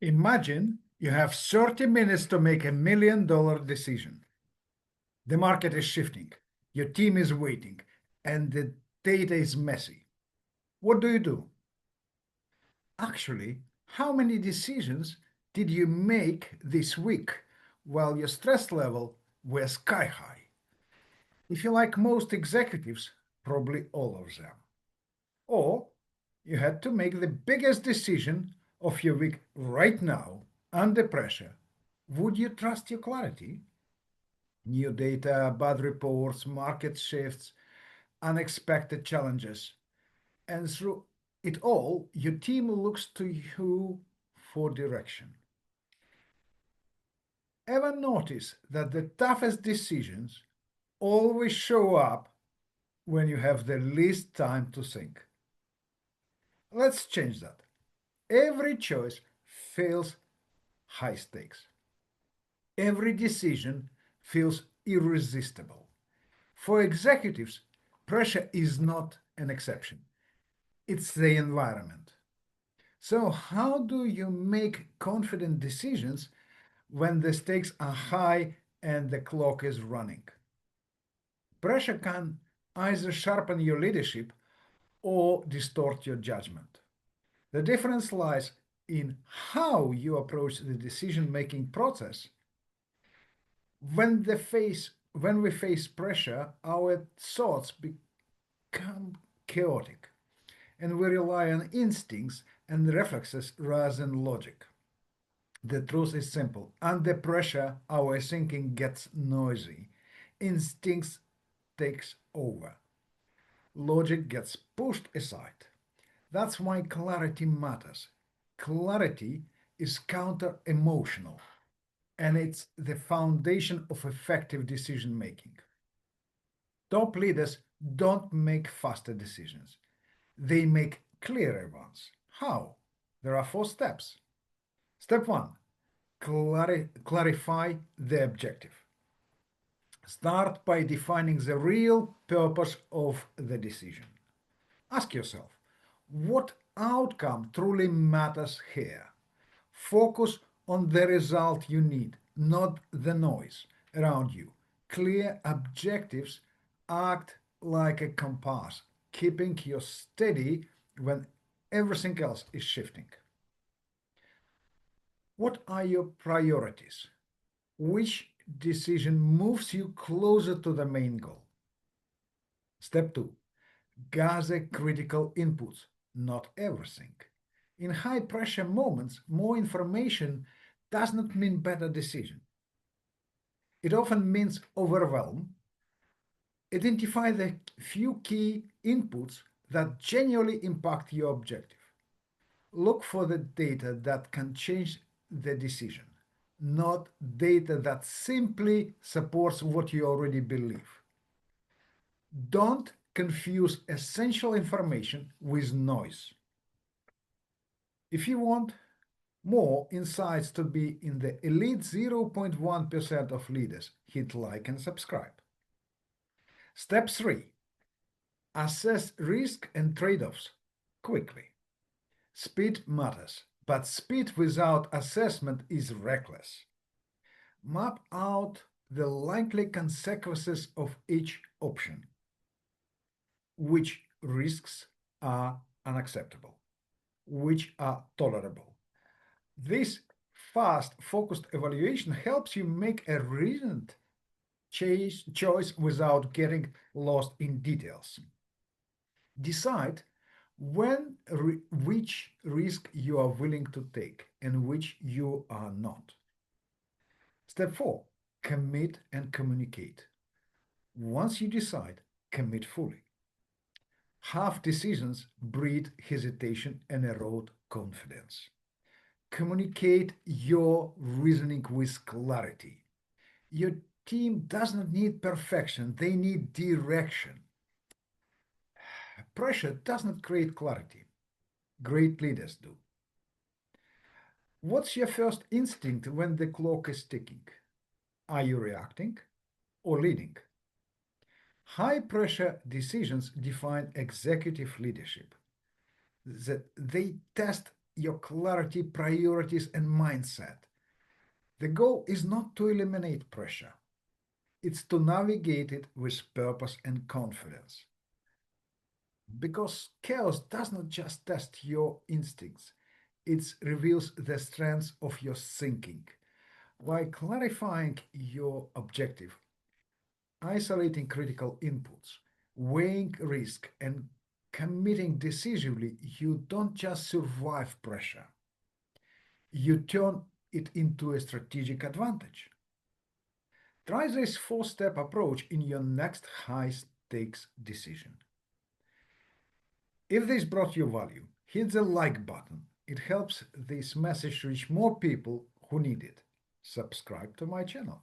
Imagine you have 30 minutes to make $1 million decision. The market is shifting, your team is waiting, and the data is messy. What do you do? Actually, how many decisions did you make this week while your stress level was sky high? If you like most executives, probably all of them. Or you had to make the biggest decision of your week right now under pressure. Would you trust your clarity? New data, bad reports, market shifts, unexpected challenges. And through it all, your team looks to you for direction. Ever notice that the toughest decisions always show up when you have the least time to think? Let's change that. Every choice feels high stakes. Every decision feels irresistible. For executives, pressure is not an exception, it's the environment. So, how do you make confident decisions when the stakes are high and the clock is running? Pressure can either sharpen your leadership or distort your judgment. The difference lies in how you approach the decision making process. When we face pressure, our thoughts become chaotic and we rely on instincts and reflexes rather than logic. The truth is simple. Under pressure, our thinking gets noisy. Instincts takes over. Logic gets pushed aside. That's why clarity matters. Clarity is counter emotional, and it's the foundation of effective decision making. Top leaders don't make faster decisions, they make clearer ones. How? There are four steps. Step one, clarify the objective. Start by defining the real purpose of the decision. Ask yourself, what outcome truly matters here? Focus on the result you need, not the noise around you. Clear objectives act like a compass, keeping you steady when everything else is shifting. What are your priorities? Which decision moves you closer to the main goal? Step 2, gather critical inputs, not everything. In high pressure moments, more information does not mean better decision. It often means overwhelm. Identify the few key inputs that genuinely impact your objective. Look for the data that can change the decision, not data that simply supports what you already believe. Don't confuse essential information with noise. If you want more insights to be in the elite 0.1% of leaders, hit like and subscribe. Step 3, assess risk and trade-offs quickly. Speed matters, but speed without assessment is reckless. Map out the likely consequences of each option. Which risks are unacceptable? Which are tolerable? This fast, focused evaluation helps you make a reasoned choice without getting lost in details. Decide which risk you are willing to take and which you are not. Step 4, commit and communicate. Once you decide, commit fully. Half decisions breed hesitation and erode confidence. Communicate your reasoning with clarity. Your team does not need perfection, they need direction. Pressure does not create clarity. Great leaders do. What's your first instinct when the clock is ticking? Are you reacting or leading? High pressure decisions define executive leadership. That they test your clarity, priorities, and mindset. The goal is not to eliminate pressure, it's to navigate it with purpose and confidence. Because chaos does not just test your instincts, it reveals the strengths of your thinking. While clarifying your objective, isolating critical inputs, weighing risk, and committing decisively, you don't just survive pressure, you turn it into a strategic advantage. Try this four-step approach in your next high-stakes decision. If this brought you value, hit the like button. It helps this message reach more people who need it. Subscribe to my channel.